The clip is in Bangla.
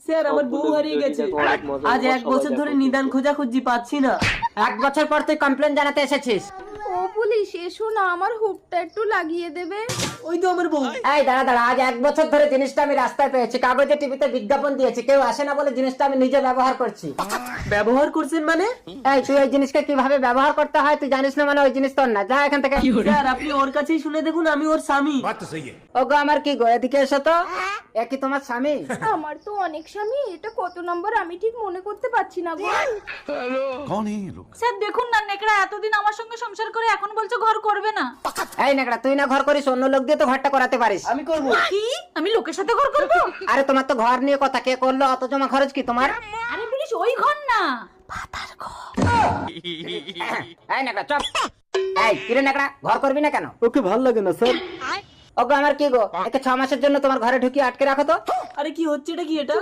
স্যার আমার বউ হারিয়ে গেছে, আজ 1 বছর ধরে নিদান খোঁজাখুঁজি পাচ্ছি না। 1 বছর পর তুই কমপ্লেন জানাতে এসেছিস? ও পুলিশ, এসো না, আমার হুকটা একটু লাগিয়ে দেবে। ওই তো আমার বউ। এই দাঁড়া দাঁড়া, আজ 1 বছর ধরে জিনিসটা আমি রাস্তায় পেয়েছি, কাগজে টিভিতে বিজ্ঞাপন দিয়েছি, কেউ আসে না বলে জিনিসটা আমি নিজে ব্যবহার করছি। ব্যবহার করছেন মানে? এই তুই ওই জিনিসকে কিভাবে ব্যবহার করতে হয় তুই জানিস না মানে ওই জিনিস তোর না, যা এখান থেকে। স্যার আপনি ওর কাছেই শুনে দেখুন, আমি ওর স্বামী। ওগো আমার কি গো, এদিকে এসো তো। এ কি তোমার স্বামী? আমার তো অনেক স্বামী, এটা কত নম্বর আমি ঠিক মনে করতে পারছি না গো। স্যার দেখুন না, নেকড়া এতদিন আমার সঙ্গে সংসার করে এখন বলছো ঘর করবে না। এই নেকড়া, তুই না ঘর করিস, অন্য লোক দিয়ে তো ঘরটা করাতে পারিস। আমি করব। কি আমি লোকের সাথে ঘর করবো? আরে তোমার তো ঘর নিয়ে কথা, কে করলো? অত জমা খরচ কি তোমার? আরে পুলিশ ওই ঘর না। এই নেকড়া চুপ। এই কিরে নেকড়া, ঘর করবি না কেন? ওকে ভাল লাগে না স্যার। ওগো আমার কি গো, একে 6 মাসের জন্য তোমার ঘরে ঢুকিয়ে আটকে রাখো তো। আরে কি হচ্ছে, এটা কি এটা?